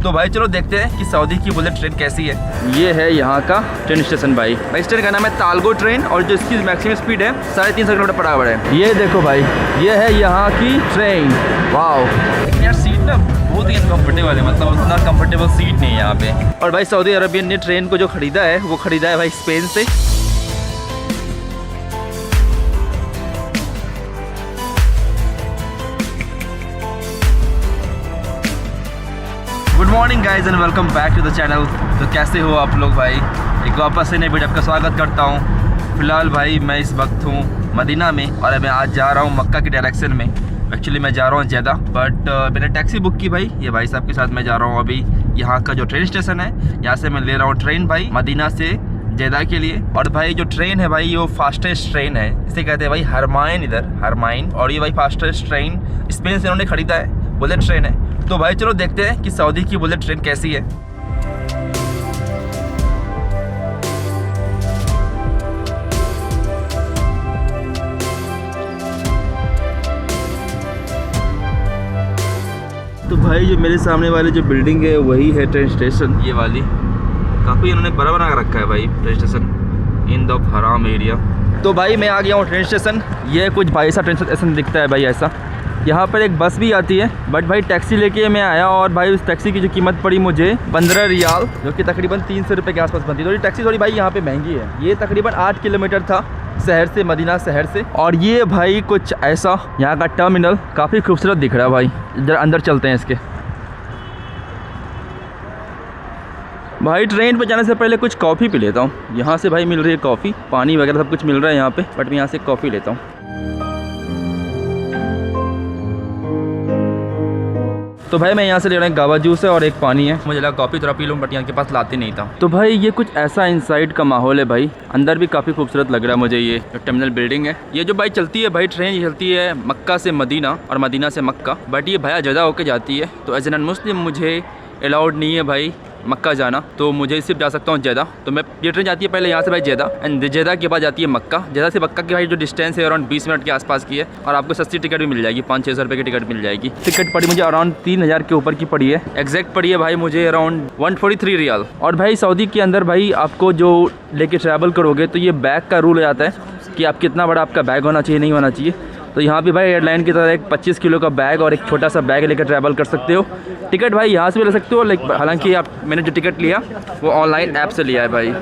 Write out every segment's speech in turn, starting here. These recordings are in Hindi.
तो भाई चलो देखते हैं कि सऊदी की बुलेट ट्रेन कैसी है। ये है यहाँ का ट्रेन स्टेशन भाई। इस ट्रेन का नाम है तालगो ट्रेन और जो इसकी मैक्सिमम स्पीड है 350 किलोमीटर पर आवर है। ये देखो भाई, ये है यहाँ की ट्रेन। वाओ, लेकिन यार सीट ना बहुत ही अनकम्फर्टेबल है, मतलब उतना कंफर्टेबल सीट नहीं है यहाँ पे। और भाई सऊदी अरबियन ने ट्रेन को जो खरीदा है वो खरीदा है भाई स्पेन से। Good morning guys and welcome back to the channel. तो कैसे हो आप लोग भाई? एक वापस से नई वीडियो आपका स्वागत करता हूँ। फिलहाल भाई मैं इस वक्त हूँ मदीना में और मैं आज जा रहा हूँ मक्का की डायरेक्शन में। एक्चुअली मैं जा रहा हूँ जेदा, बट मैंने टैक्सी बुक की भाई। ये भाई साहब के साथ मैं जा रहा हूँ अभी यहाँ का जो ट्रेन स्टेशन है, यहाँ से मैं ले रहा हूँ ट्रेन भाई मदीना से जेदा के लिए। और भाई जो ट्रेन है भाई वो फास्टेस्ट ट्रेन है, इसे कहते हैं भाई हरमाइन, इधर हरमाइन। और ये भाई फास्टेस्ट ट्रेन स्पेन से इन्होंने खरीदा है, बुलेट ट्रेन है। तो भाई चलो देखते हैं कि सऊदी की बुलेट ट्रेन कैसी है। तो भाई जो मेरे सामने वाली जो बिल्डिंग है वही है ट्रेन स्टेशन, ये वाली। काफ़ी इन्होंने बड़ा बना रखा है भाई ट्रेन स्टेशन इन द हराम एरिया। तो भाई मैं आ गया हूँ ट्रेन स्टेशन। ये कुछ भाई सा ट्रेन स्टेशन दिखता है भाई ऐसा। यहाँ पर एक बस भी आती है, बट भाई टैक्सी लेके मैं आया और भाई उस टैक्सी की जो कीमत पड़ी मुझे 15 रियाल, जो कि तकरीबन 300 रुपये के आसपास बनती है। तो ये टैक्सी थोड़ी भाई यहाँ पे महंगी है। ये तकरीबन 8 किलोमीटर था शहर से, मदीना शहर से। और ये भाई कुछ ऐसा यहाँ का टर्मिनल काफ़ी खूबसूरत दिख रहा है भाई। जरा अंदर चलते हैं इसके। भाई ट्रेन पे जाने से पहले कुछ कॉफ़ी पी लेता हूँ। यहाँ से भाई मिल रही है कॉफ़ी, पानी वगैरह सब कुछ मिल रहा है यहाँ पे, बट मैं यहाँ से कॉफ़ी लेता हूँ। तो भाई मैं यहाँ से ले रहा हूँ गावा जूस है और एक पानी है। मुझे लगा कॉफ़ी थोड़ा पी लूँ, बट यहाँ के पास लाते नहीं था। तो भाई ये कुछ ऐसा इनसाइड का माहौल है भाई। अंदर भी काफ़ी खूबसूरत लग रहा है मुझे। ये जो टर्मिनल बिल्डिंग है, ये जो भाई चलती है भाई ट्रेन, ये चलती है मक्का से मदीना और मदीना से मक्का, बट ये भैया जेदा होके जाती है। तो एज एन मुस्लिम मुझे अलाउड नहीं है भाई मक्का जाना, तो मुझे सिर्फ जा सकता हूँ जेदा। तो मैं ये ट्रेन जाती है पहले यहाँ से भाई जेदा, एंड जेदा के बाद जाती है मक्का। जेदा से मक्का की भाई जो डिस्टेंस है अराउंड 20 मिनट के आसपास की है। और आपको सस्ती टिकट भी मिल जाएगी, 500-600 रुपये की टिकट मिल जाएगी। टिकट पड़ी मुझे अराउंड 3000 के ऊपर की पड़ी है। एग्जैक्ट पड़ी है भाई मुझे अराउंड 143 रियाल। और भाई सऊदी के अंदर भाई आपको जो लेके ट्रैवल करोगे तो ये बैग का रूल हो जाता है कि आप कितना बड़ा आपका बैग होना चाहिए, नहीं होना चाहिए। तो यहाँ पे भाई एयरलाइन की तरह एक 25 किलो का बैग और एक छोटा सा बैग लेकर ट्रैवल कर सकते हो। टिकट भाई यहाँ से भी ले सकते हो, लाइक हालांकि मैंने जो टिकट लिया वो ऑनलाइन ऐप से लिया है भाई।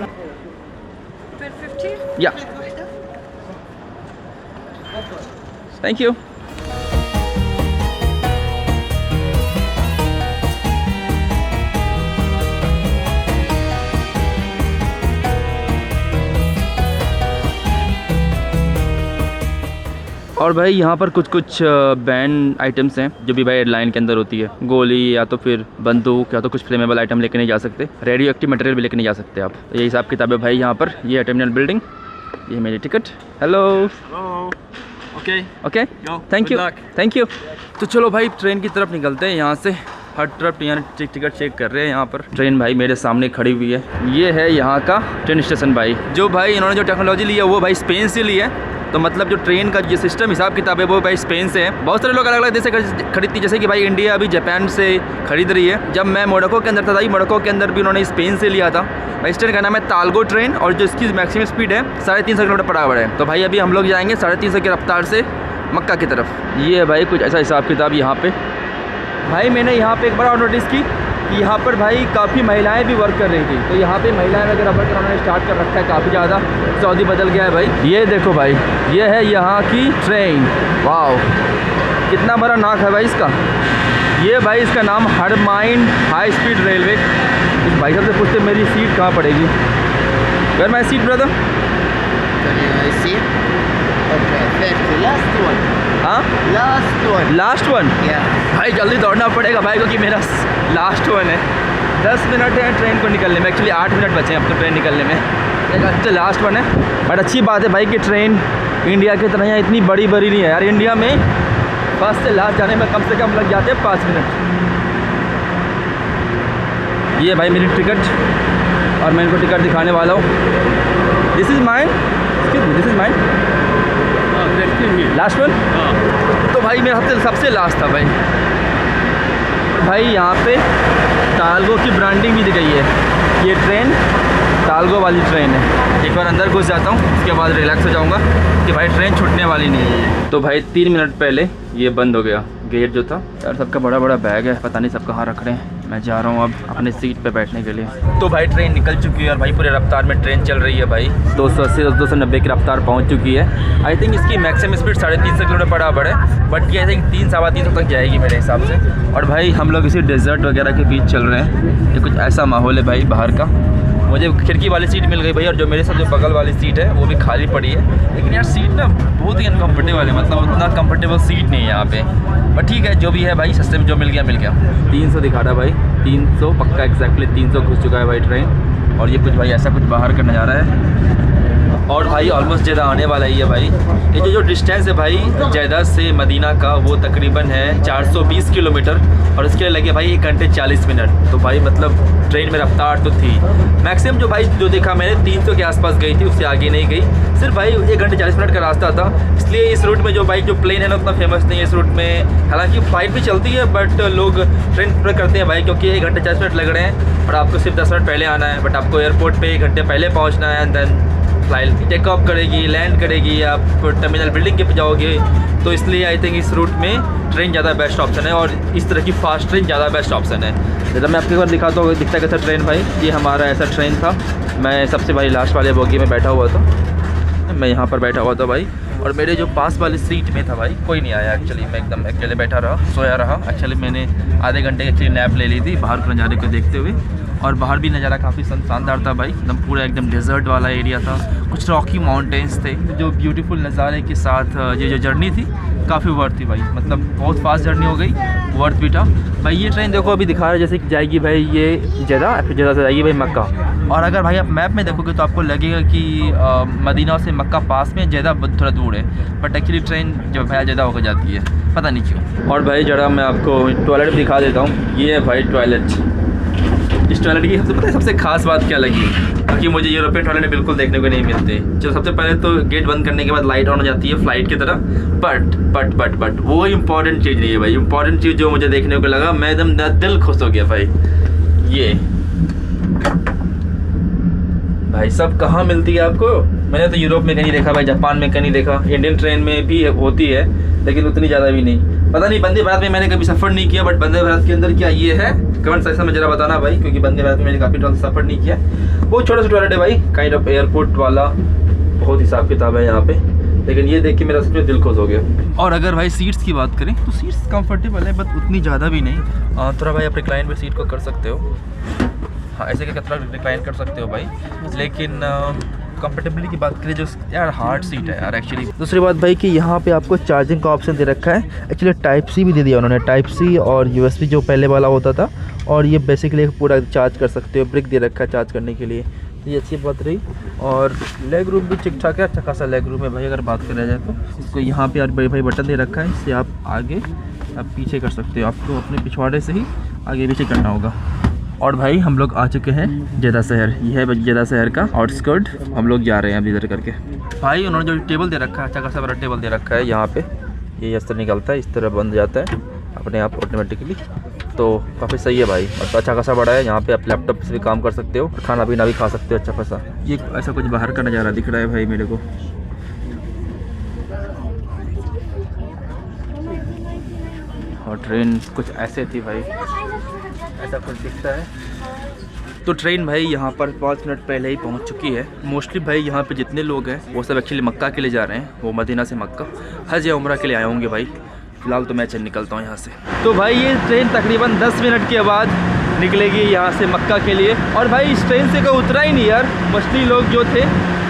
या थैंक यू। और भाई यहाँ पर कुछ बैंड आइटम्स हैं जो भी भाई एयरलाइन के अंदर होती है। गोली या तो फिर बंदूक या तो कुछ फ्लेमेबल आइटम लेके नहीं जा सकते। रेडियो एक्टिव मटेरियल भी लेके नहीं जा सकते आप। तो ये हिसाब किताब है भाई यहाँ पर। ये है टर्मिनल बिल्डिंग, ये मेरी ticket. Hello okay okay, thank you thank you. तो चलो भाई ट्रेन की तरफ निकलते हैं यहाँ से। हर तरफ यहाँ टिकट चेक कर रहे हैं। यहाँ पर ट्रेन भाई मेरे सामने खड़ी हुई है। ये है यहाँ का ट्रेन स्टेशन भाई। जो भाई इन्होंने जो टेक्नोलॉजी ली है वो भाई स्पेन से ली है। तो मतलब जो ट्रेन का जो सिस्टम हिसाब किताब है वो भाई स्पेन से है। बहुत सारे लोग अलग अलग देश से खरीदती, जैसे कि भाई इंडिया अभी जापान से खरीद रही है। जब मैं मोरक्को के अंदर था भाई, मोरक्को के अंदर भी उन्होंने स्पेन से लिया था भाई। इस ट्रेन का नाम है तालगो ट्रेन और जो इसकी मैक्सिमम स्पीड है 350 किलोमीटर पर आवर है। तो भाई अभी हम लोग जाएंगे 350 की रफ्तार से मक्का की तरफ। ये है भाई कुछ ऐसा हिसाब किताब यहाँ पे। भाई मैंने यहाँ पे एक बार और नोटिस की कि यहाँ पर भाई काफ़ी महिलाएं भी वर्क कर रही थी। तो यहाँ पे महिलाएं वगैरह वर्क कराना स्टार्ट कर रखा है काफ़ी ज़्यादा। सऊदी बदल गया है भाई। ये देखो भाई, ये है यहाँ की ट्रेन। वाओ, कितना बड़ा नाक है भाई इसका। ये भाई इसका नाम हरमाइन हाई स्पीड रेलवे। इस भाई साहब से पूछते मेरी सीट कहाँ पड़ेगी। Where my seat brother? हाँ लास्ट वन। भाई जल्दी दौड़ना पड़ेगा भाई, क्योंकि मेरा लास्ट वन है। 10 मिनट है ट्रेन को निकलने में। एक्चुअली 8 मिनट बचे हैं अब तो ट्रेन निकलने में। एक अच्छा लास्ट वन है। बट अच्छी बात है भाई कि ट्रेन इंडिया की तरह यहाँ इतनी बड़ी नहीं है यार। इंडिया में फर्स्ट से लास्ट जाने में कम से कम लग जाते हैं 5 मिनट। ये भाई मेरी टिकट और मैं इनको टिकट दिखाने वाला हूँ। This is mine, this is mine last one. तो भाई मेरा सबसे लास्ट था भाई। भाई यहाँ पे टालगो की ब्रांडिंग भी दी गई है। ये ट्रेन टालगो वाली ट्रेन है। एक बार अंदर घुस जाता हूँ, उसके बाद रिलैक्स हो जाऊँगा कि भाई ट्रेन छूटने वाली नहीं है। तो भाई 3 मिनट पहले ये बंद हो गया गेट जो था। यार सबका बड़ा बड़ा बैग है, पता नहीं सब कहाँ रख रहे हैं। मैं जा रहा हूँ अब अपने सीट पे बैठने के लिए। तो भाई ट्रेन निकल चुकी है और भाई पूरे रफ्तार में ट्रेन चल रही है भाई। 280 290 की रफ्तार पहुँच चुकी है। आई थिंक इसकी मैक्सिमम स्पीड 350 किलोमीटर बराबर है, बट ये आई थिंक 3 सवा 300 तक जाएगी मेरे हिसाब से। और भाई हम लोग इसी डेजर्ट वगैरह के बीच चल रहे हैं। ये कुछ ऐसा माहौल है भाई बाहर का। मुझे खिड़की वाली सीट मिल गई भाई, और जो मेरे साथ जो बगल वाली सीट है वो भी खाली पड़ी है। लेकिन यार सीट ना बहुत ही अनकम्फर्टेबल है, मतलब उतना कंफर्टेबल सीट नहीं है यहाँ पे। बट ठीक है, जो भी है भाई, सस्ते में जो मिल गया। 300 दिखा रहा भाई, 300 पक्का एग्जैक्टली 300 घुस चुका है भाई ट्रेन। और ये कुछ भाई ऐसा कुछ बाहर का नज़ारा है। और भाई ऑलमोस्ट जेदा आने वाला ही है भाई। ये जो डिस्टेंस है भाई जेदा से मदीना का, वो तकरीबन है 420 किलोमीटर, और इसके लिए लगे भाई 1 घंटे 40 मिनट। तो भाई मतलब ट्रेन में रफ्तार तो थी मैक्सिमम, जो भाई जो देखा मैंने 300 के आसपास गई थी, उससे आगे नहीं गई। सिर्फ भाई 1 घंटे 40 मिनट का रास्ता था। इसलिए इस रूट में जो भाई जो प्लेन है ना उतना फेमस नहीं है इस रूट में। हालांकि फ़्लाइट भी चलती है, बट लोग ट्रेन प्रेफर करते हैं भाई, क्योंकि 1 घंटे 40 मिनट लग रहे हैं और आपको सिर्फ 10 मिनट पहले आना है। बट आपको एयरपोर्ट पर 1 घंटे पहले पहुँचना है, and then flight take off करेगी, लैंड करेगी, आप टर्मिनल बिल्डिंग के पे जाओगे। तो इसलिए आई थिंक इस रूट में ट्रेन ज़्यादा बेस्ट ऑप्शन है, और इस तरह की फास्ट ट्रेन ज़्यादा बेस्ट ऑप्शन है। जैसा मैं आपके बार दिखाता हूँ दिखता कैसा ट्रेन भाई। ये हमारा ऐसा ट्रेन था। मैं सबसे भाई लास्ट वाले बोगी में बैठा हुआ था, मैं यहाँ पर बैठा हुआ था भाई। और मेरे जो पास वाली सीट में था भाई कोई नहीं आया। एक्चुअली मैं एकदम अकेले बैठा रहा, सोया रहा। एक्चुअली मैंने आधे घंटे की नैप ले ली थी बाहर के नज़ारे को देखते हुए। और बाहर भी नज़ारा काफ़ी शानदार था भाई, एकदम पूरा एकदम डेजर्ट वाला एरिया था। कुछ रॉकी माउंटेन्स थे, जो ब्यूटीफुल नज़ारे के साथ ये जो जर्नी थी काफ़ी वर्थ थी भाई। मतलब बहुत फास्ट जर्नी हो गई, वर्थ भी था भाई। ये ट्रेन देखो अभी दिखा रहा है जैसे कि जाएगी भाई ये जेदा, फिर जेदा से जाएगी भाई मक्का। और अगर भाई आप मैप में देखोगे तो आपको लगेगा कि मदीना से मक्का पास में, जेदा थोड़ा दूर है। बट एक्चुअली ट्रेन जब भाई जेदा होकर जाती है, पता नहीं क्यों। और भाई जरा मैं आपको टॉयलेट भी दिखा देता हूँ। ये है भाई टॉयलेट। इस टॉयलेट की पता है सबसे खास बात क्या लगी? क्योंकि मुझे यूरोपियन टॉयलेट बिल्कुल देखने को नहीं मिलते। चलो सबसे पहले तो गेट बंद करने के बाद लाइट ऑन हो जाती है फ्लाइट की तरह। बट वो इम्पॉर्टेंट चीज़ नहीं है भाई। इम्पॉर्टेंट चीज़ जो मुझे देखने को लगा, मैं एकदम दिल खुश हो गया भाई। ये भाई सब कहाँ मिलती है आपको? मैंने तो यूरोप में कहीं देखा भाई, जापान में कहीं देखा, इंडियन ट्रेन में भी होती है लेकिन उतनी ज़्यादा भी नहीं। पता नहीं वंदे भारत में मैंने कभी सफ़र नहीं किया, बट वंदे भारत के अंदर क्या ये है कमेंट सेक्शन में जरा बताना भाई, क्योंकि वंदे भारत में मैंने काफ़ी सफ़र नहीं किया। वो छोटा सा टॉयलेट है भाई, काइंड ऑफ एयरपोर्ट वाला, बहुत हिसाब किताब है यहाँ पे। लेकिन ये देख के मेरा सच में दिल खुश हो गया। और अगर भाई सीट्स की बात करें तो सीट्स कंफर्टेबल है, बट उतनी ज़्यादा भी नहीं। थोड़ा भाई आप रिक्लाइन पे सीट को कर सकते हो, हाँ ऐसे करके थोड़ा रिक्लाइन कर सकते हो भाई। लेकिन कंफर्टेबिलिटी की बात करें जो यार हार्ड सीट है यार एक्चुअली। दूसरी बात भाई कि यहाँ पे आपको चार्जिंग का ऑप्शन दे रखा है। एक्चुअली टाइप सी भी दे दिया उन्होंने, टाइप सी और USB जो पहले वाला होता था। और ये बेसिकली पूरा चार्ज कर सकते हो, ब्रिक दे रखा है चार्ज करने के लिए, तो ये अच्छी बात रही। और लेग रूम भी ठीक ठाक है, अच्छा खासा लेग रूम है भाई। अगर बात करा जाए तो इसको यहाँ पे यार भाई बटन दे रखा है, इससे आप आगे आप पीछे कर सकते हो। आपको अपने पिछवाड़े से ही आगे पीछे करना होगा। और भाई हम लोग आ चुके हैं जेदा शहर। ये है जेदा शहर का आउटस्कर्ट, हम लोग जा रहे हैं अभी इधर करके। भाई उन्होंने जो टेबल दे रखा है, अच्छा खासा बड़ा टेबल दे रखा है यहाँ पे। ये इस तरह निकलता है, इस तरह बंद जाता है अपने आप ऑटोमेटिकली, तो काफ़ी सही है भाई। और अच्छा खासा बड़ा है, यहाँ पे आप लैपटॉप से भी काम कर सकते हो, खाना पीना भी खा सकते हो अच्छा खासा। ये ऐसा कुछ बाहर का नज़ारा दिख रहा है भाई मेरे को। और ट्रेन कुछ ऐसे थी भाई, ऐसा कुछ दिखता है। तो ट्रेन भाई यहाँ पर 5 मिनट पहले ही पहुँच चुकी है। मोस्टली भाई यहाँ पे जितने लोग हैं वो सब एक्चुअली मक्का के लिए जा रहे हैं, वो मदीना से मक्का हज या उम्रा के लिए आए होंगे भाई। फ़िलहाल तो मैं चल निकलता हूँ यहाँ से। तो भाई ये ट्रेन तकरीबन 10 मिनट के बाद निकलेगी यहाँ से मक्का के लिए। और भाई इस ट्रेन से कोई उतरा ही नहीं यार। मोस्टली लोग जो थे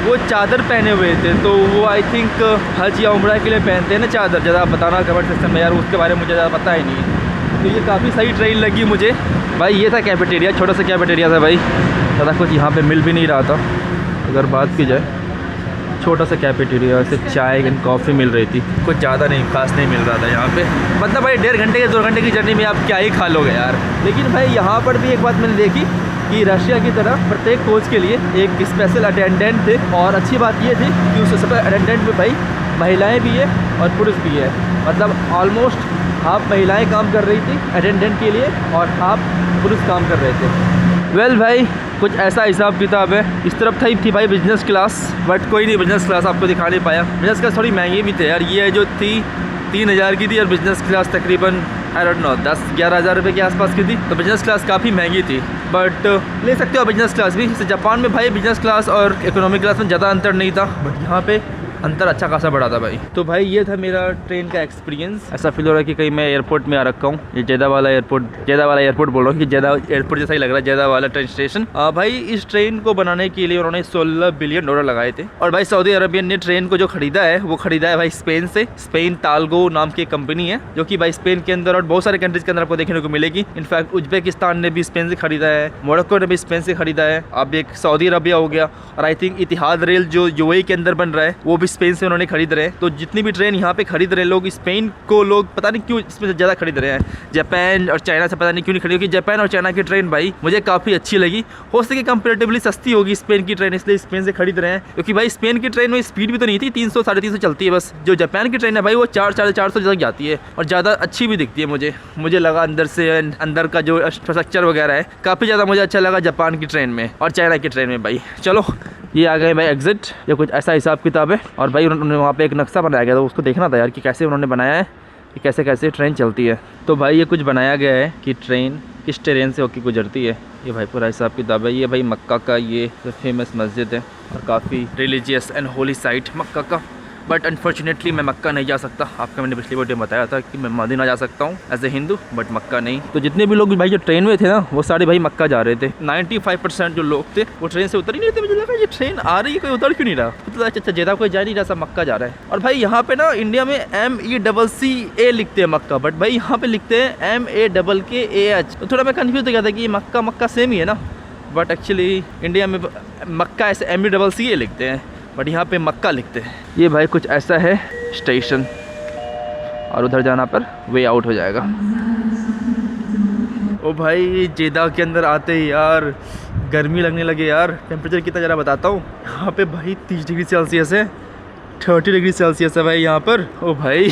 वो चादर पहने हुए थे, तो वो आई थिंक हज या उम्रा के लिए पहनते हैं ना चादर। ज़्यादा बताना कमेंट सेक्शन में यार, उसके बारे में मुझे ज़्यादा पता ही नहीं है। तो ये काफ़ी सही ट्रेन लगी मुझे भाई। ये था कैफेटेरिया, छोटा सा कैफेटेरिया था भाई, ज़्यादा कुछ यहाँ पे मिल भी नहीं रहा था। अगर बात की जाए छोटा सा कैफेटेरिया, सिर्फ चाय एंड कॉफ़ी मिल रही थी, कुछ ज़्यादा नहीं खास नहीं मिल रहा था यहाँ पे। मतलब भाई 1.5 घंटे या 2 घंटे की जर्नी में आप क्या ही खा लोगे यार। लेकिन भाई यहाँ पर भी एक बात मैंने देखी कि रशिया की तरह प्रत्येक कोच के लिए एक स्पेशल अटेंडेंट थे। और अच्छी बात ये थी कि उस स्पेशल अटेंडेंट में भाई महिलाएँ भी है और पुरुष भी है। मतलब ऑलमोस्ट हाफ महिलाएं काम कर रही थी अटेंडेंट के लिए और हाफ पुरुष काम कर रहे थे। वेल भाई कुछ ऐसा हिसाब किताब है। इस तरफ थी भाई बिजनेस क्लास, बट कोई नहीं, बिजनेस क्लास आपको दिखा नहीं पाया। बिजनेस क्लास थोड़ी महंगी भी थे यार, ये जो थी 3000 की थी और बिजनेस क्लास तकरीबन आई डोंट नो 10-11 हज़ार रुपये के आसपास की थी। तो बिजनेस क्लास काफ़ी महंगी थी, बट ले सकते हो बिजनेस क्लास भी। जैसे जापान में भाई बिजनेस क्लास और इकोनॉमिक क्लास में ज़्यादा अंतर नहीं था, बट यहाँ पे अंतर अच्छा खासा बड़ा था भाई। तो भाई ये था मेरा ट्रेन का एक्सपीरियंस। ऐसा फील हो रहा है कि कहीं मैं एयरपोर्ट में आ रखा हूँ। ये जेदा वाला एयरपोर्ट बोल रहा हूँ कि जेदा एयरपोर्ट जैसा ही लग रहा है, जेदा वाला ट्रेन स्टेशन। भाई इस ट्रेन को बनाने के लिए उन्होंने $16 बिलियन लगाए थे। और भाई सऊदी अरबियन ने ट्रेन को जो खरीदा है वो खरीदा है भाई स्पेन से। स्पेन तालगो नाम की कंपनी है जो कि भाई स्पेन के अंदर और बहुत सारे कंट्रीज के अंदर आपको देखने को मिलेगी। इनफैक्ट उज्बेकिस्तान ने भी स्पेन से खरीदा है, मोरक्को ने भी स्पेन से खरीदा है। अब एक सऊदी अरबिया हो गया, और आई थिंक इतिहाद रेल जो यूएई के अंदर बन रहा है वो भी स्पेन से उन्होंने खरीद रहे हैं। तो जितनी भी ट्रेन यहाँ पे खरीद रहे हैं लोग, स्पेन को लोग पता नहीं क्यों इसमें से ज़्यादा खरीद रहे हैं। जापान और चाइना से पता नहीं क्यों नहीं खरीदी, क्योंकि जापान और चाइना की ट्रेन भाई मुझे काफ़ी अच्छी लगी। हो सके कंपेरेटिवली सस्ती होगी स्पेन की ट्रेन, इसलिए स्पेन से खरीद रहे हैं। क्योंकि भाई स्पेन की ट्रेन में स्पीड भी तो नहीं थी, 300-350 चलती है बस। जो जापान की ट्रेन है भाई वो 400-450 तक जाती है और ज़्यादा अच्छी भी दिखती है। मुझे लगा अंदर से, अंदर का जो इंफ्रास्ट्रक्चर वगैरह है काफ़ी ज़्यादा मुझे अच्छा लगा जापान की ट्रेन में और चाइना की ट्रेन में भाई। चलो ये आ गए भाई एग्जिट। ये कुछ ऐसा हिसाब किताब है। और भाई उन्होंने वहाँ पे एक नक्शा बनाया गया था, उसको देखना था यार कि कैसे उन्होंने बनाया है कि कैसे कैसे ट्रेन चलती है। तो भाई ये कुछ बनाया गया है कि ट्रेन किस ट्रेन से होकर गुजरती है। ये भाई पूरा हिसाब किताब है। ये भाई मक्का का ये फेमस मस्जिद है और काफ़ी रिलीजियस एंड होली साइट मक्का का। बट अनफॉर्चुनेटली मैं मक्का नहीं जा सकता। आपको मैंने पिछली वीडियो में बताया था कि मैं मदीना जा सकता हूँ एज ए हिंदू, बट मक्का नहीं। तो जितने भी लोग भाई जो ट्रेन में थे ना वो सारे भाई मक्का जा रहे थे। 95% जो लोग थे वो ट्रेन से उतर ही नहीं थे। मुझे लगा ये ट्रेन आ रही है, कोई उतर क्यों नहीं रहा। तो अच्छा जेदा कोई जा नहीं रहा, सब मक्का जा रहा है। और भाई यहाँ पे ना इंडिया में MECCA लिखते हैं मक्का, बट भाई यहाँ पे लिखते हैं MAKKAH। तो थोड़ा मैं कन्फ्यूज हो गया था कि मक्का सेम ही है ना, बट एक्चुअली इंडिया में मक्का ऐसे MECCA लिखते हैं, बट यहाँ पे मक्का लिखते हैं। ये भाई कुछ ऐसा है स्टेशन, और उधर जाना पर वे आउट हो जाएगा। ओ भाई जेदा के अंदर आते ही यार गर्मी लगने लगे यार। टेम्परेचर कितना ज़रा बताता हूँ। यहाँ पे भाई 30 डिग्री सेल्सियस है, 30 डिग्री सेल्सियस है भाई यहाँ पर। ओ भाई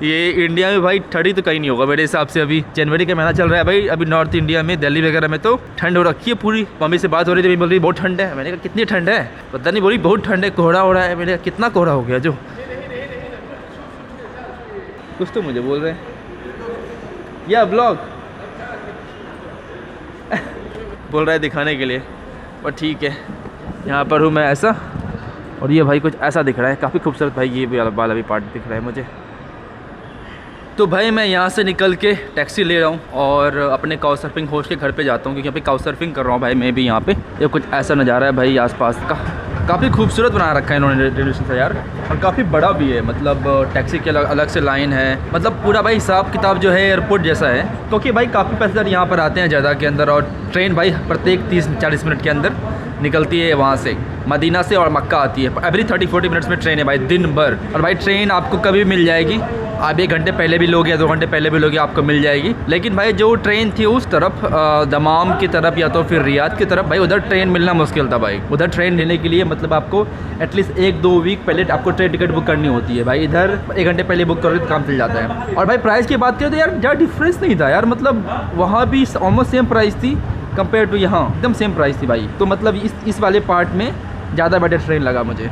ये इंडिया में भाई 30 तो कहीं नहीं होगा मेरे हिसाब से। अभी जनवरी का महीना चल रहा है भाई। अभी नॉर्थ इंडिया में दिल्ली वगैरह में तो ठंड हो रखी है पूरी। मम्मी से बात हो रही थी, बोल रही बहुत ठंड है। मैंने कहा कितनी ठंड है, पता नहीं, बोली बहुत ठंड है, कोहरा हो रहा है। मैंने कहा कितना कोहरा हो गया जो, कुछ तो मुझे बोल रहे हैं या ब्लॉग बोल रहा है दिखाने के लिए, पर ठीक है। यहाँ पर हूँ मैं ऐसा, और ये भाई कुछ ऐसा दिख रहा है, काफ़ी खूबसूरत भाई ये वाला भी पार्ट दिख रहा है मुझे। तो भाई मैं यहाँ से निकल के टैक्सी ले रहा हूँ और अपने काउ सर्फिंग होस्ट के घर पे जाता हूँ, क्योंकि यहाँ पे काउ सर्फिंग कर रहा हूँ भाई मैं भी यहाँ पे। ये कुछ ऐसा नज़ारा है भाई आसपास का, काफ़ी खूबसूरत बना रखा है इन्होंने रेलवे स्टेशन यार, और काफ़ी बड़ा भी है। मतलब टैक्सी के अलग से लाइन है, मतलब पूरा भाई हिसाब किताब जो है एयरपोर्ट जैसा है। क्योंकि भाई काफ़ी पैसेंजर यहाँ पर आते हैं ज़्यादा के अंदर, और ट्रेन भाई प्रत्येक 30-40 मिनट के अंदर निकलती है वहाँ से, मदीना से, और मक्का आती है। एवरी 30-40 मिनट्स में ट्रेन है भाई दिन भर। और भाई ट्रेन आपको कभी मिल जाएगी, आप 1 घंटे पहले भी लोगे या 2 घंटे पहले भी लोगे आपको मिल जाएगी। लेकिन भाई जो ट्रेन थी उस तरफ दमाम की तरफ या तो फिर रियाद की तरफ, भाई उधर ट्रेन मिलना मुश्किल था भाई। उधर ट्रेन लेने के लिए मतलब आपको एटलीस्ट 1-2 वीक पहले आपको ट्रेन टिकट बुक करनी होती है भाई। इधर 1 घंटे पहले बुक करोगे तो काम चल जाता है। और भाई प्राइस की बात करें तो यार ज़्यादा डिफरेंस नहीं था यार, मतलब वहाँ भी ऑलमोस्ट सेम प्राइस थी कंपेयर टू यहाँ, एकदम सेम प्राइस थी भाई। तो मतलब इस वाले पार्ट में ज़्यादा बेटर ट्रेन लगा मुझे।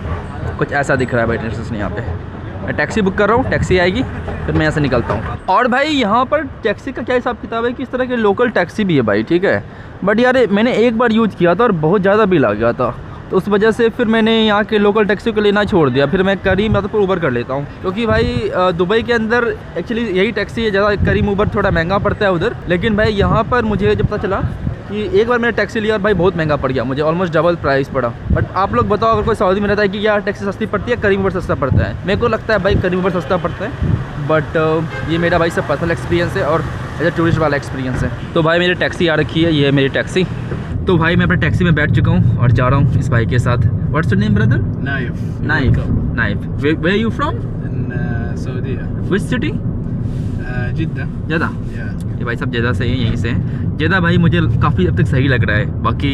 कुछ ऐसा दिख रहा है भाई ट्रेन स्टेशन यहाँ पे। मैं टैक्सी बुक कर रहा हूँ, टैक्सी आएगी फिर मैं यहाँ से निकलता हूँ। और भाई यहाँ पर टैक्सी का क्या हिसाब किताब है कि इस तरह के लोकल टैक्सी भी है भाई, ठीक है। बट यार मैंने एक बार यूज़ किया था और बहुत ज़्यादा बिल आ गया था, तो उस वजह से फिर मैंने यहाँ के लोकल टैक्सी को लेना छोड़ दिया। फिर मैं करीम या तो फिर ऊबर कर लेता हूँ, क्योंकि भाई दुबई के अंदर एक्चुअली यही टैक्सी है ज़्यादा। करीम ऊबर थोड़ा महंगा पड़ता है उधर, लेकिन भाई यहाँ पर मुझे जब पता चला कि एक बार मैंने टैक्सी लिया और भाई बहुत महंगा पड़ गया मुझे, ऑलमोस्ट डबल प्राइस पड़ा। बट आप लोग बताओ, अगर कोई सऊदी में रहता है कि यार टैक्सी सस्ती पड़ती है, करीम ऊबर सस्ता पड़ता है? मेरे को लगता है भाई करीम ऊबर सस्ता पड़ता है। बट ये मेरा भाई सब पर्सनल एक्सपीरियंस है और एज ए टूरिस्ट वाला एक्सपीरियंस है। तो भाई मेरी टैक्सी आ रखी है, ये है मेरी टैक्सी। तो भाई मैं अपने टैक्सी में बैठ चुका हूँ और जा रहा हूँ इस भाई के साथ। What's your name brother? Naif. Where you from? Saudi. Which city? Jeddah. ये भाई सब जेदा से ही, यहीं से हैं। जेदा भाई मुझे काफ़ी अब तक सही लग रहा है। बाकी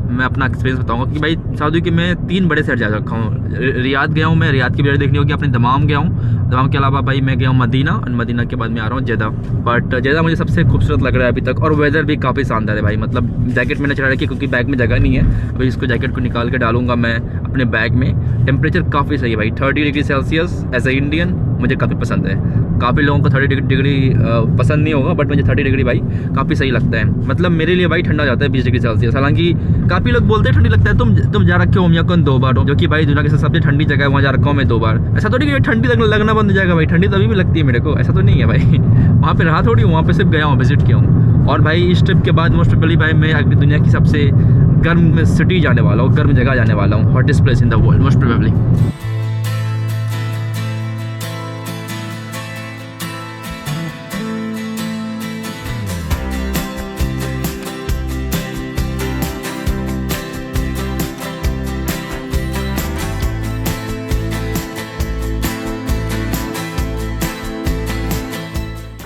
मैं अपना एक्सपीरियंस बताऊंगा कि भाई सऊदी के मैं 3 बड़े शहर जा रखा हूँ। रियाद गया हूँ मैं, रियाद की वीडियो देखनी होगी अपने। दमाम गया हूँ, दमाम के अलावा भाई मैं गया हूँ मदीना, और मदीना के बाद मैं आ रहा हूँ जेदा। बट जेदा मुझे सबसे खूबसूरत लग रहा है अभी तक, और वेदर भी काफ़ी शानदार है भाई। मतलब जैकेट मैंने चढ़ा रखी क्योंकि बैग में जगह नहीं है। अभी इसको जैकेट को निकाल के डालूंगा मैं अपने बैग में। टेम्परेचर काफ़ी सही है भाई, 30 degree Celsius. As a Indian मुझे काफ़ी पसंद है। काफ़ी लोगों को 30 डिग्री पसंद नहीं होगा, बट मुझे 30 डिग्री भाई काफ़ी सही लगता है। मतलब मेरे लिए भाई ठंडा जाता है 20 डिग्री सेल्सियस। हालांकि काफ़ी लोग बोलते हैं ठंडी लगता है। तुम जा रखे हो उमियाकोन 2 बार, जो कि भाई दुनिया की सबसे ठंडी जगह है, वहाँ जा रखा हूँ मैं 2 बार। ऐसा तो नहीं कि ठंडी लगना बंद हो जाएगा भाई, ठंडी तभी भी लगती है मेरे को, ऐसा तो नहीं है भाई। वहाँ पे रहा थोड़ी, वहाँ पे सिर्फ गया हूँ, विजिट किया हूँ। और भाई इस ट्रिप के बाद मोस्ट प्रोबेबली भाई मैं अगली दुनिया की सबसे गर्म सिटी जाने वाला हूँ, गर्म जगह जाने वाला हूँ, hottest place in the world most probably.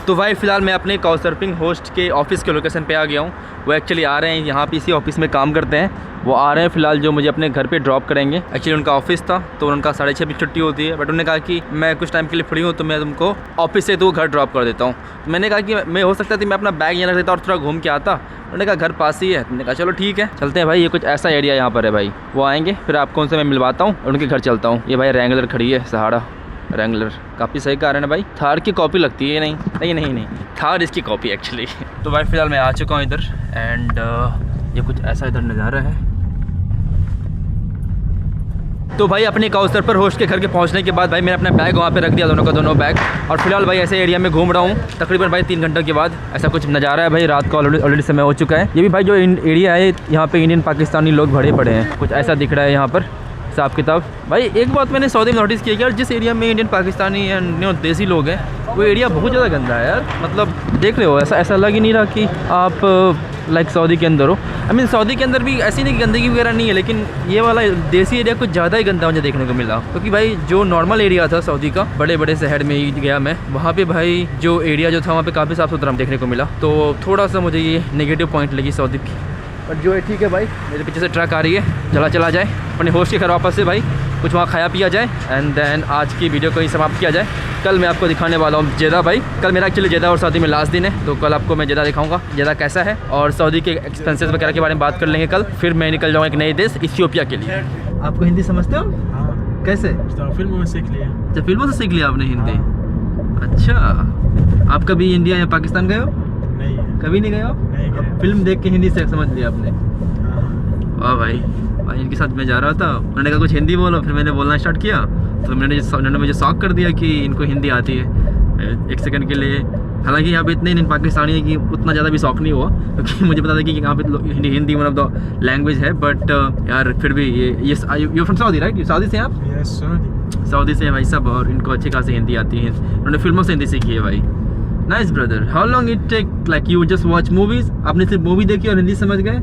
तो भाई फ़िलहाल मैं अपने काउचसर्फिंग होस्ट के ऑफ़िस के लोकेशन पे आ गया हूँ। वो एक्चुअली आ रहे हैं यहाँ पे, इसी ऑफ़िस में काम करते हैं। वो आ रहे हैं फ़िलहाल जो मुझे अपने घर पे ड्रॉप करेंगे। एक्चुअली उनका ऑफ़िस था तो उनका 6:30 बजे छुट्टी होती है, बट उन्होंने कहा कि मैं कुछ टाइम के लिए फ्री हूँ तो मैं तुमको ऑफ़िस से तो घर ड्रॉप कर देता हूँ। तो मैंने कहा कि मैं हो सकता थी मैं अपना बैग यहाँ रख देता और थोड़ा घूम के आता। उन्होंने कहा घर पास ही है। मैंने कहा चलो ठीक है चलते हैं भाई। ये कुछ ऐसा एरिया यहाँ पर है भाई। वो आएँगे फिर आपको उनसे मैं मिलवाता हूँ और उनके घर चलता हूँ। ये भाई रैंगलर खड़ी है, सहारा रैंगलर, काफ़ी सही कार है ना भाई। थार की कॉपी लगती है। नहीं थार इसकी कॉपी एक्चुअली। तो भाई फ़िलहाल मैं आ चुका हूँ इधर, एंड ये कुछ ऐसा इधर नज़ारा है। तो भाई अपने काउचसर्फर पर होस्ट के घर के पहुंचने के बाद भाई मैंने अपना बैग वहाँ पे रख दिया, दोनों का दोनों बैग। और फिलहाल भाई ऐसे एरिया में घूम रहा हूँ तकरीबन भाई 3 घंटों के बाद। ऐसा कुछ नज़ारा है भाई। रात का ऑलरेडी समय हो चुका है। ये भी भाई जो एरिया है यहाँ पे इंडियन पाकिस्तानी लोग भरे पड़े हैं, कुछ ऐसा दिख रहा है यहाँ पर हिसाब किताब। भाई एक बात मैंने सऊदी में नोटिस किया कि यार जिस एरिया में इंडियन पाकिस्तानी एंड देसी लोग हैं वो एरिया बहुत ज़्यादा गंदा है यार। मतलब देख रहे हो, ऐसा लग ही नहीं रहा कि आप लाइक सऊदी के अंदर हो। आई मीन सऊदी के अंदर भी ऐसी नहीं कि गंदगी वगैरह नहीं है, लेकिन ये वाला देसी एरिया कुछ ज़्यादा ही गंदा मुझे देखने को मिला। क्योंकि भाई जो नॉर्मल एरिया था सऊदी का, बड़े बड़े शहर में ही गया मैं, वहाँ पे भाई जो एरिया जो था वहाँ पे काफ़ी साफ़ सुथरा देखने को मिला। तो थोड़ा सा मुझे ये नेगेटिव पॉइंट लगी सऊदी की। बट जो है ठीक है भाई। मेरे पीछे से ट्रक आ रही है, चला जाए अपने होस्ट के घर वापस से भाई, कुछ वहाँ खाया पिया जाए, एंड देन आज की वीडियो को ही समाप्त किया जाए। कल मैं आपको दिखाने वाला हूँ जेदा भाई। कल मेरा एक्चुअली जेदा और सऊदी में लास्ट दिन है, तो कल आपको मैं जेदा दिखाऊंगा जेदा कैसा है, और सऊदी के एक्सपेंसेस वगैरह के बारे में बात कर लेंगे कल। फिर मैं निकल जाऊँगा एक नए देश इथियोपिया के लिए। आपको हिंदी समझते हो? हाँ। कैसे? फिल्मों में सीख लिया। अच्छा, फिल्मों से सीख लिया आपने हिंदी? अच्छा, आप कभी इंडिया या पाकिस्तान गए हो? नहीं, कभी नहीं गए हो? नहीं गए। फिल्म देख के हिंदी से समझ लिया आपने? वाह भाई। इनके साथ मैं जा रहा था, उन्होंने कहा कुछ हिंदी बोलो, फिर मैंने बोलना स्टार्ट किया तो उन्होंने मुझे शॉक कर दिया कि इनको हिंदी आती है। एक सेकंड के लिए, हालांकि यहाँ पे इतने इंडियन पाकिस्तानी है कि उतना ज़्यादा भी शौक नहीं हुआ, क्योंकि मुझे पता था कि यहाँ पे Hindi one of the language है। बट यार फिर भी ये फ्रॉम सऊदी राइट? सऊदी से हैं आप? यस, सऊदी से हैं भाई सब, और इनको अच्छी खासी हिंदी आती है। उन्होंने फिल्मों से हिंदी सीखी है भाई। Nice brother. How long it take, like you just watch movies? आपने सिर्फ मूवी देखी और हिंदी समझ गए?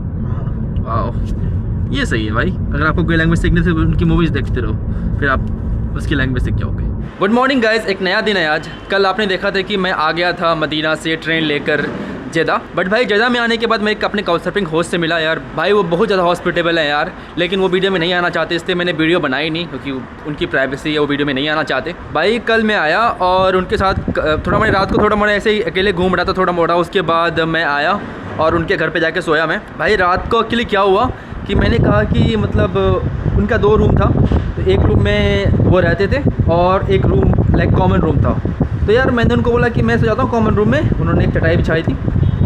वाह, ये सही है भाई। अगर आपको कोई लैंग्वेज सीखने से उनकी मूवीज़ देखते रहो, फिर आप उसकी लैंग्वेज सीख जाओगे। गुड मॉर्निंग गाइस, एक नया दिन है आज। कल आपने देखा था कि मैं आ गया था मदीना से ट्रेन लेकर जेदा। बट भाई जेदा में आने के बाद मैं अपने काउचसर्फिंग होस्ट से मिला यार। भाई वो बहुत ज़्यादा हॉस्पिटेबल है यार, लेकिन वो वीडियो में नहीं आना चाहते, इसलिए मैंने वीडियो बनाई नहीं, क्योंकि उनकी प्राइवेसी है, वो वीडियो में नहीं आना चाहते। भाई कल मैं आया और उनके साथ थोड़ा मैं रात को थोड़ा मैं ऐसे ही अकेले घूम रहा था थोड़ा मोड़ा। उसके बाद मैं आया और उनके घर पे जाके सोया मैं। भाई रात को एक्चुअली क्या हुआ कि मैंने कहा कि मतलब उनका 2 रूम था, तो एक रूम में वो रहते थे और एक रूम लाइक कॉमन रूम था। तो यार मैंने उनको बोला कि मैं सो जाता हूँ कॉमन रूम में। उन्होंने एक चटाई बिछाई थी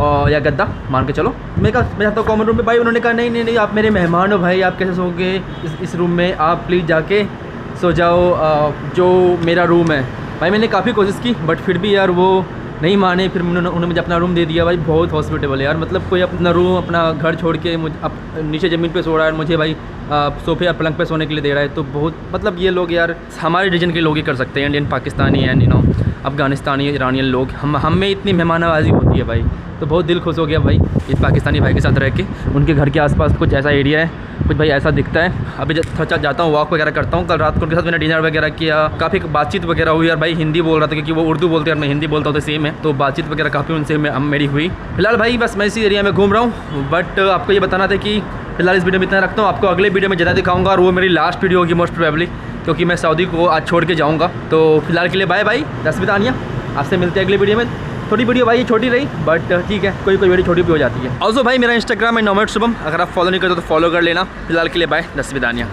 और या गद्दा मान के चलो। मैं कहा मैं जाता हूँ कॉमन रूम में। भाई उन्होंने कहा नहीं आप मेरे मेहमान हो भाई, आप कैसे सोओगे इस रूम में, आप प्लीज़ जाके सो जाओ जो मेरा रूम है। भाई मैंने काफ़ी कोशिश की बट फिर भी यार वो नहीं माने। फिर उन्होंने मुझे अपना रूम दे दिया। भाई बहुत हॉस्पिटेबल है यार, मतलब कोई अपना रूम अपना घर छोड़ के मुझे नीचे ज़मीन पे सो रहा है, मुझे भाई सोफे या पलंग पे सोने के लिए दे रहा है। तो बहुत मतलब ये लोग यार हमारे रीजन के लोग ही कर सकते हैं, Indian Pakistani and Afghanistani Iranian लोग, हम में इतनी मेहमान नवाजी होती है भाई, तो बहुत दिल खुश हो गया भाई इस पाकिस्तानी भाई के साथ रह के। उनके घर के आसपास कुछ ऐसा एरिया है, कुछ भाई ऐसा दिखता है। अभी थोड़ा जाता हूँ, वॉक वगैरह करता हूँ। कल रात को उनके साथ मैंने डिनर वगैरह किया, काफ़ी बातचीत वगैरह हुई। यार भाई हिंदी बोल रहा था क्योंकि वो उर्दू बोलते हैं और मैं हिंदी बोलता हूँ, तो सेम है, तो बातचीत वगैरह काफ़ी उनसे मेरी हुई। फिलहाल भाई बस मैं इसी एरिया में घूम रहा हूँ, बट आपको ये बताना था कि फिलहाल इस वीडियो में इतना रखता हूँ। आपको अगले वीडियो में ज़्यादा दिखाऊंगा और वो मेरी लास्ट वीडियो होगी मोस्ट प्रोबेबली, क्योंकि मैं सऊदी को आज छोड़ के जाऊँगा। तो फिलहाल के लिए बाय बाय, दसविदानिया। आपसे मिलते हैं अगले वीडियो में। थोड़ी वीडियो भाई छोटी रही, बट ठीक है, कोई वीडियो छोटी भी हो जाती है। ऑल्सो भाई मेरा इंस्टाग्राम है नोमैड शुभम, अगर आप फॉलो नहीं करते तो फॉलो कर लेना। फिलहाल के लिए बाय, दसविदानिया।